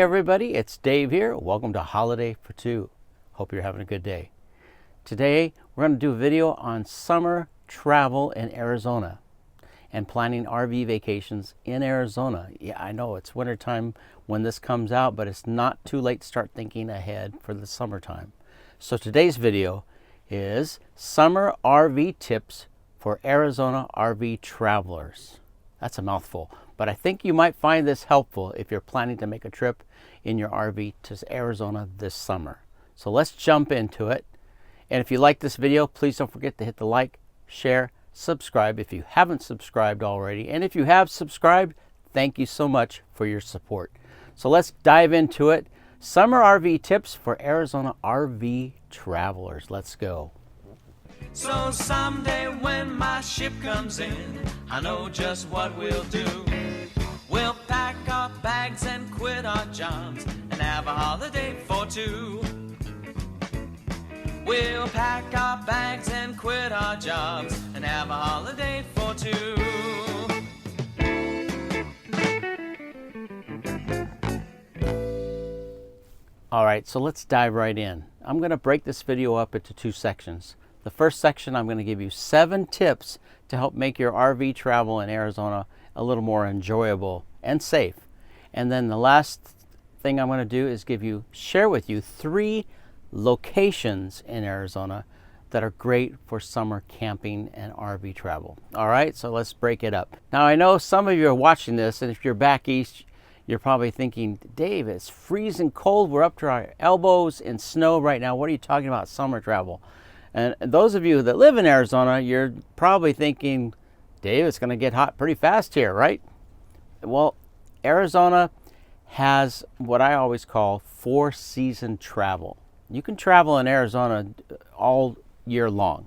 everybody, it's Dave here. Welcome to Holiday for Two. Hope you're having a good day. Today we're going to do a video on summer travel in Arizona and planning RV vacations in Arizona. Yeah, I know it's wintertime when this comes out, but it's not too late to start thinking ahead for the summertime. So today's video is summer RV tips for Arizona RV travelers. That's a mouthful, but I think you might find this helpful if you're planning to make a trip in your RV to Arizona this summer. So let's jump into it. And if you like this video, please don't forget to hit the like, share, subscribe if you haven't subscribed already. And if you have subscribed, thank you so much for your support. So let's dive into it. Summer RV tips for Arizona RV travelers. Let's go. So someday when my ship comes in, I know just what we'll do. We'll pack our bags and quit our jobs and have a holiday for two. We'll pack our bags and quit our jobs and have a holiday for two. All right, so let's dive right in. I'm going to break this video up into two sections. The first section, I'm going to give you 7 tips to help make your RV travel in Arizona a little more enjoyable and safe. And then the last thing I'm going to do is share with you 3 locations in Arizona that are great for summer camping and RV travel. All right, so let's break it up. Now, I know some of you are watching this, and if you're back east, you're probably thinking, Dave, it's freezing cold. We're up to our elbows in snow right now. What are you talking about summer travel? And those of you that live in Arizona, you're probably thinking, Dave, it's going to get hot pretty fast here, right? Well, Arizona has what I always call 4-season travel. You can travel in Arizona all year long.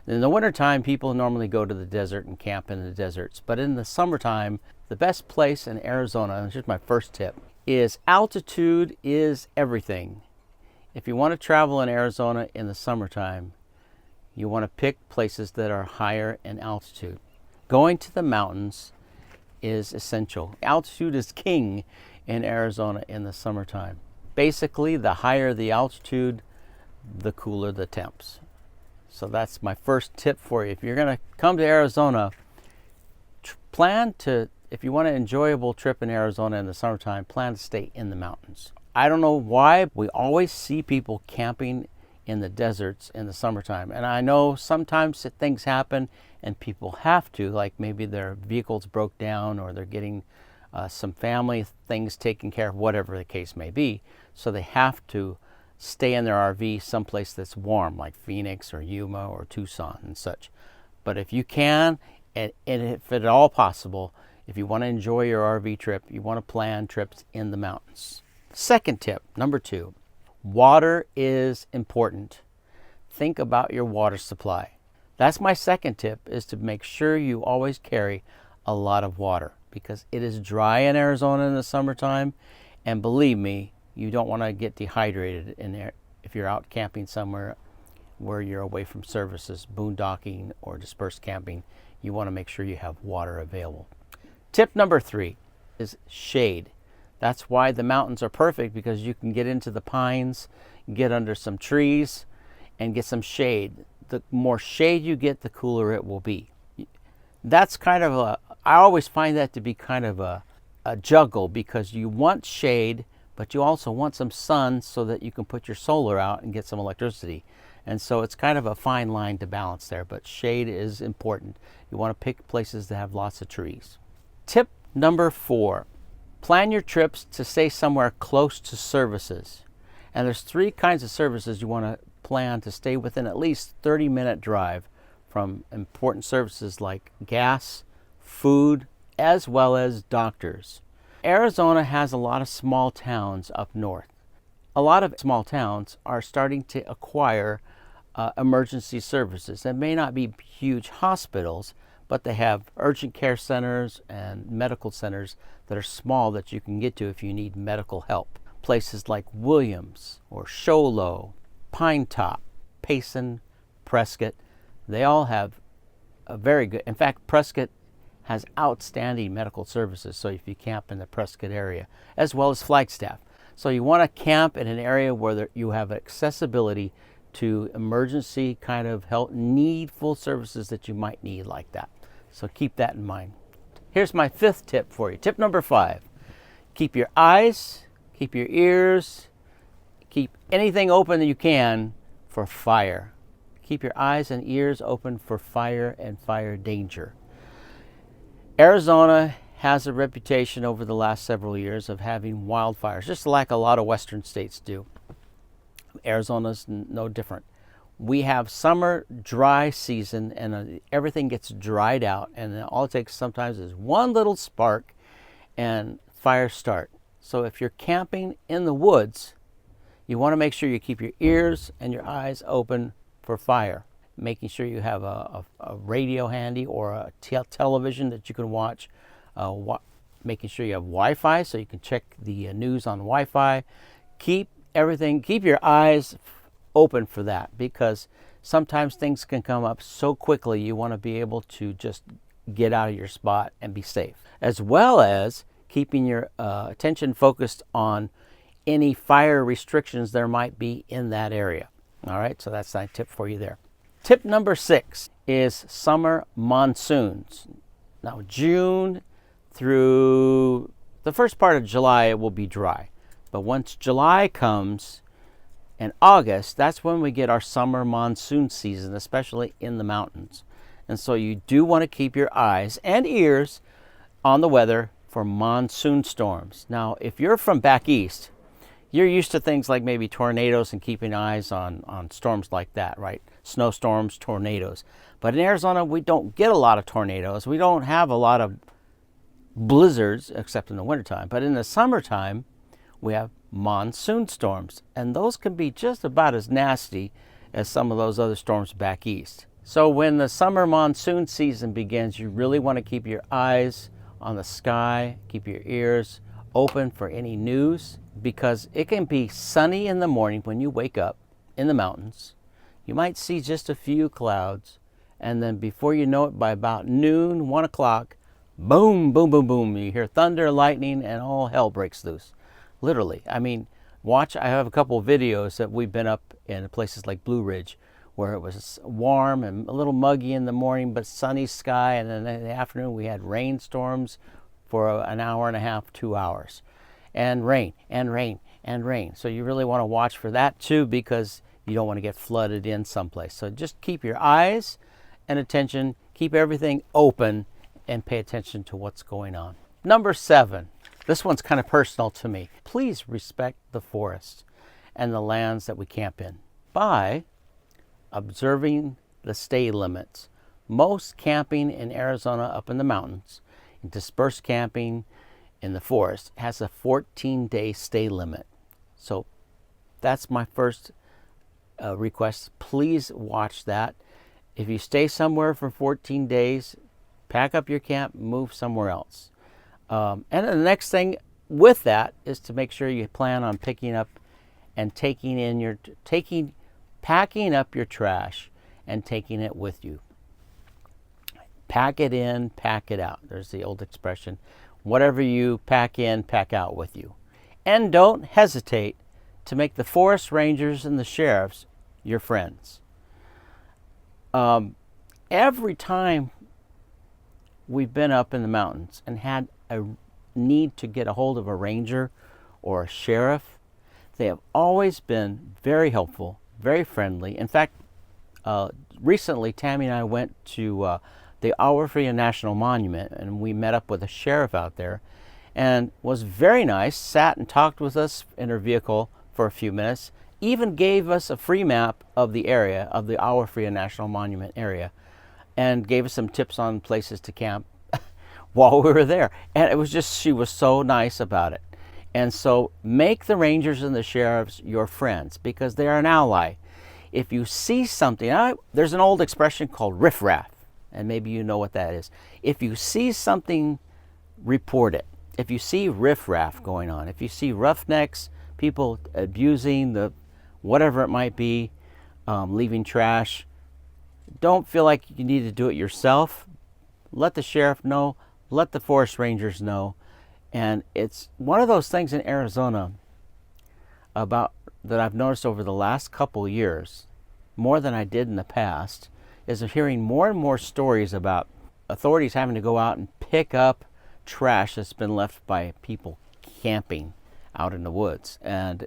In the wintertime, people normally go to the desert and camp in the deserts. But in the summertime, the best place in Arizona, and here's my first tip, is altitude is everything. If you want to travel in Arizona in the summertime, you want to pick places that are higher in altitude. Going to the mountains is essential. Altitude is king in Arizona in the summertime. Basically, the higher the altitude, the cooler the temps. So that's my first tip for you. If you're going to come to Arizona, if you want an enjoyable trip in Arizona in the summertime, plan to stay in the mountains. I don't know why, we always see people camping in the deserts in the summertime. And I know sometimes things happen and people have to, like maybe their vehicles broke down or they're getting some family things taken care of, whatever the case may be. So they have to stay in their RV someplace that's warm, like Phoenix or Yuma or Tucson and such. But if you can, and if at all possible, if you want to enjoy your RV trip, you want to plan trips in the mountains. Second tip, number 2. Water is important. Think about your water supply. That's my second tip, is to make sure you always carry a lot of water because it is dry in Arizona in the summertime. And believe me, you don't want to get dehydrated in there if you're out camping somewhere where you're away from services, boondocking or dispersed camping. You want to make sure you have water available. Tip number 3 is shade. That's why the mountains are perfect, because you can get into the pines, get under some trees, and get some shade. The more shade you get, the cooler it will be. That's kind of I always find that to be kind of a juggle, because you want shade, but you also want some sun so that you can put your solar out and get some electricity. And so it's kind of a fine line to balance there, but shade is important. You want to pick places that have lots of trees. Tip number 4. Plan your trips to stay somewhere close to services. And there's 3 kinds of services you want to plan to stay within at least 30-minute drive from important services like gas, food, as well as doctors. Arizona has a lot of small towns up north. A lot of small towns are starting to acquire emergency services. They may not be huge hospitals, but they have urgent care centers and medical centers that are small that you can get to if you need medical help. Places like Williams or Show Low, Pine Top, Payson, Prescott, they all have a very good, in fact, Prescott has outstanding medical services, so if you camp in the Prescott area, as well as Flagstaff. So you want to camp in an area where you have accessibility to emergency kind of help, needful services that you might need like that. So keep that in mind. Here's my 5th tip for you. Tip number 5. Keep your eyes, keep your ears, keep anything open that you can for fire. Keep your eyes and ears open for fire and fire danger. Arizona has a reputation over the last several years of having wildfires, just like a lot of western states do. Arizona's no different. We have summer dry season, and everything gets dried out, and all it takes sometimes is one little spark and fires start. So if you're camping in the woods, you want to make sure you keep your ears and your eyes open for fire, making sure you have a radio handy or a television that you can watch, making sure you have Wi-Fi so you can check the news on Wi-Fi. Keep your eyes open for that, because sometimes things can come up so quickly. You want to be able to just get out of your spot and be safe, as well as keeping your attention focused on any fire restrictions there might be in that area. All right, so that's my tip for you there. Tip number 6 is summer monsoons. Now, June through the first part of July, it will be dry. But once July comes and August, that's when we get our summer monsoon season, especially in the mountains. And so you do want to keep your eyes and ears on the weather for monsoon storms. Now, if you're from back east, you're used to things like maybe tornadoes and keeping eyes on storms like that, right? Snowstorms, tornadoes. But in Arizona, we don't get a lot of tornadoes. We don't have a lot of blizzards, except in the wintertime. But in the summertime, we have monsoon storms, and those can be just about as nasty as some of those other storms back east. So when the summer monsoon season begins, you really want to keep your eyes on the sky, keep your ears open for any news, because it can be sunny in the morning when you wake up in the mountains. You might see just a few clouds, and then before you know it, by about noon, 1 o'clock, boom, boom, boom, boom, you hear thunder, lightning, and all hell breaks loose. Literally. I mean, I have a couple of videos that we've been up in places like Blue Ridge, where it was warm and a little muggy in the morning, but sunny sky, and then in the afternoon we had rainstorms for an hour and a half, 2 hours, and rain, and rain, and rain. So you really want to watch for that too, because you don't want to get flooded in someplace. So just keep your eyes and attention, keep everything open, and pay attention to what's going on. Number 7. This one's kind of personal to me. Please respect the forest and the lands that we camp in by observing the stay limits. Most camping in Arizona up in the mountains, and dispersed camping in the forest, has a 14-day stay limit. So that's my first request. Please watch that. If you stay somewhere for 14 days, pack up your camp, move somewhere else. And the next thing with that is to make sure you plan on picking up and packing up your trash and taking it with you. Pack it in, pack it out. There's the old expression. Whatever you pack in, pack out with you. And don't hesitate to make the forest rangers and the sheriffs your friends. Every time we've been up in the mountains and had a need to get a hold of a ranger or a sheriff, they have always been very helpful, very friendly. In fact, recently Tammy and I went to the Free National Monument, and we met up with a sheriff out there, and was very nice, sat and talked with us in her vehicle for a few minutes, even gave us a free map of the area, of the Free National Monument area, and gave us some tips on places to camp while we were there. And it was just, she was so nice about it. And so make the rangers and the sheriffs your friends, because they are an ally. If you see something, there's an old expression called riffraff, and maybe you know what that is. If you see something, report it. If you see riffraff going on, if you see roughnecks, people abusing the whatever it might be, leaving trash, don't feel like you need to do it yourself. Let the sheriff know, let the forest rangers know. And it's one of those things in Arizona, about that I've noticed over the last couple years, more than I did in the past, is hearing more and more stories about authorities having to go out and pick up trash that's been left by people camping out in the woods. And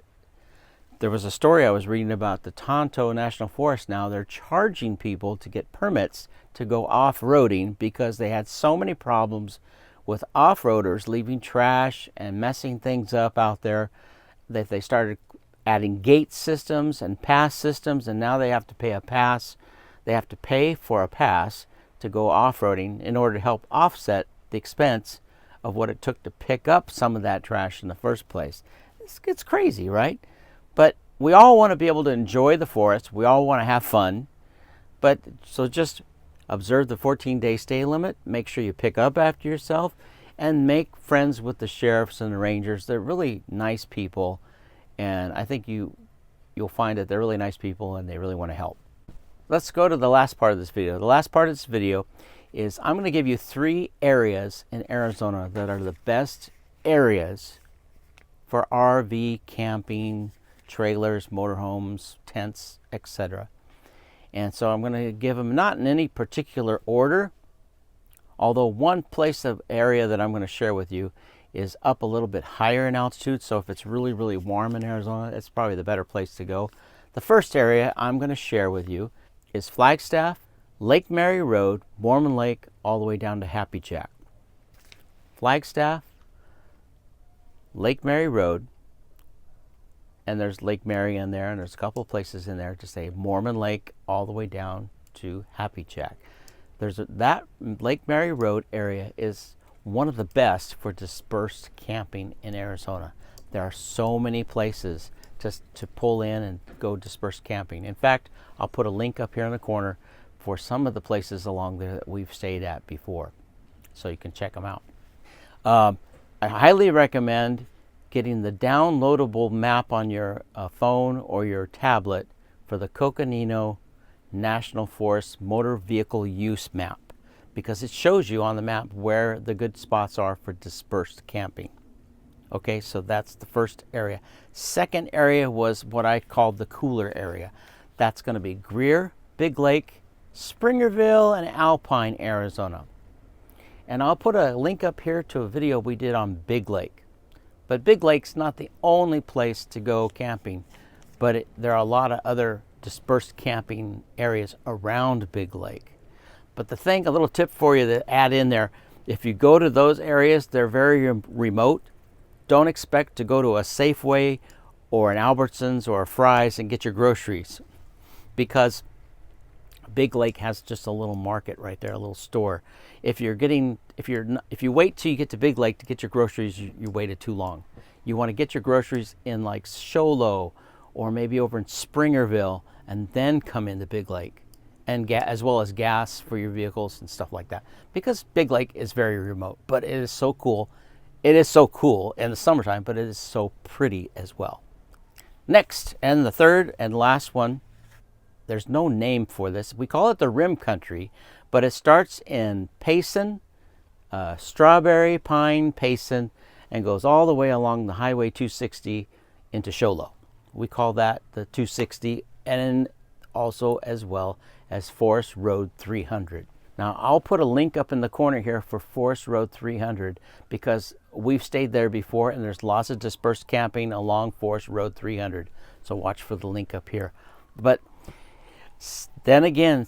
there was a story I was reading about the Tonto National Forest. Now they're charging people to get permits to go off-roading because they had so many problems with off-roaders leaving trash and messing things up out there that they started adding gate systems and pass systems, and now they have to pay a pass. They have to pay for a pass to go off-roading in order to help offset the expense of what it took to pick up some of that trash in the first place. It's crazy, right? But we all want to be able to enjoy the forest. We all want to have fun. But so just observe the 14-day stay limit. Make sure you pick up after yourself and make friends with the sheriffs and the rangers. They're really nice people, and I think you'll find that they're really nice people and they really want to help. Let's go to the last part of this video. The last part of this video is I'm going to give you 3 areas in Arizona that are the best areas for RV camping, trailers, motorhomes, tents, etc. And so I'm going to give them not in any particular order, although one place of area that I'm going to share with you is up a little bit higher in altitude. So if it's really, really warm in Arizona, it's probably the better place to go. The first area I'm going to share with you is Flagstaff, Lake Mary Road, Mormon Lake, all the way down to Happy Jack. Flagstaff, Lake Mary Road, and there's Lake Mary in there, and there's a couple of places in there to say Mormon Lake all the way down to Happy Jack. That Lake Mary Road area is one of the best for dispersed camping in Arizona. There are so many places to pull in and go dispersed camping. In fact, I'll put a link up here in the corner for some of the places along there that we've stayed at before, so you can check them out. I highly recommend getting the downloadable map on your phone or your tablet for the Coconino National Forest Motor Vehicle Use Map, because it shows you on the map where the good spots are for dispersed camping. Okay, so that's the first area. Second area was what I called the cooler area. That's going to be Greer, Big Lake, Springerville, and Alpine, Arizona. And I'll put a link up here to a video we did on Big Lake. But Big Lake's not the only place to go camping, but there are a lot of other dispersed camping areas around Big Lake. But a little tip for you to add in there, if you go to those areas, they're very remote. Don't expect to go to a Safeway or an Albertsons or a Fry's and get your groceries, because Big Lake has just a little market right there, a little store. If you wait till you get to Big Lake to get your groceries, you waited too long. You want to get your groceries in like Show Low or maybe over in Springerville, and then come into Big Lake, and as well as gas for your vehicles and stuff like that, because Big Lake is very remote, but it is so cool. It is so cool in the summertime, but it is so pretty as well. Next, and the third and last one, there's no name for this. We call it the Rim Country, but it starts in Payson, Strawberry Pine, Payson, and goes all the way along the Highway 260 into Show Low. We call that the 260, and also as well as Forest Road 300. Now, I'll put a link up in the corner here for Forest Road 300 because we've stayed there before, and there's lots of dispersed camping along Forest Road 300. So watch for the link up here. But then again,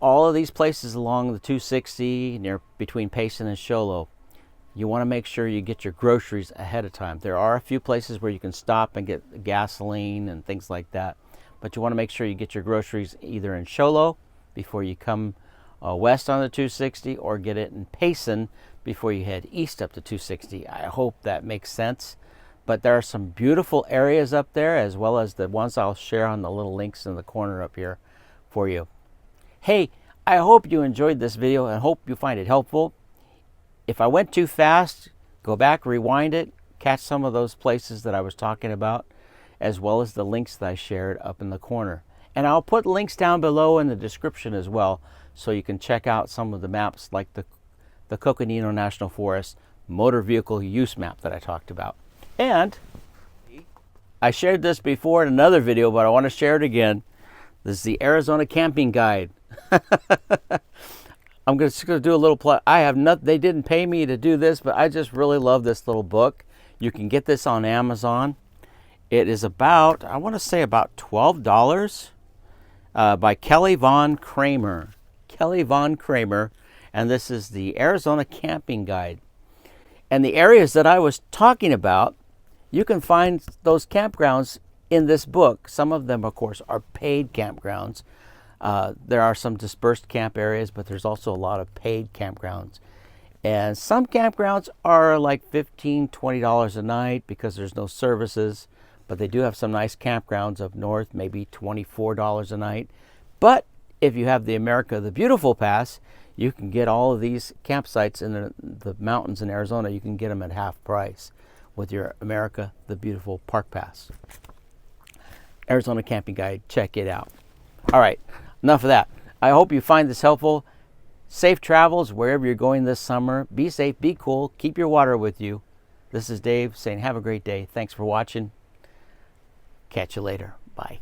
all of these places along the 260 between Payson and Show Low, you want to make sure you get your groceries ahead of time. There are a few places where you can stop and get gasoline and things like that, but you want to make sure you get your groceries either in Show Low before you come west on the 260, or get it in Payson before you head east up to 260. I hope that makes sense. But there are some beautiful areas up there, as well as the ones I'll share on the little links in the corner up here for you. Hey, I hope you enjoyed this video and hope you find it helpful. If I went too fast, go back, rewind it, catch some of those places that I was talking about, as well as the links that I shared up in the corner. And I'll put links down below in the description as well, so you can check out some of the maps like the Coconino National Forest Motor Vehicle Use Map that I talked about. And I shared this before in another video, but I want to share it again. This is the Arizona Camping Guide. I'm just going to do a little plug. They didn't pay me to do this, but I just really love this little book. You can get this on Amazon. It is about, I want to say about $12 by Kelly Von Kramer. Kelly Von Kramer, and this is the Arizona Camping Guide. And the areas that I was talking about, you can find those campgrounds in this book. Some of them, of course, are paid campgrounds. There are some dispersed camp areas, but there's also a lot of paid campgrounds. And some campgrounds are like $15, $20 a night because there's no services. But they do have some nice campgrounds up north, maybe $24 a night. But if you have the America the Beautiful Pass, you can get all of these campsites in the mountains in Arizona. You can get them at half price with your America the Beautiful Park Pass. Arizona Camping Guide, check it out. All right, enough of that. I hope you find this helpful. Safe travels wherever you're going this summer. Be safe, be cool, keep your water with you. This is Dave saying have a great day. Thanks for watching. Catch you later. Bye.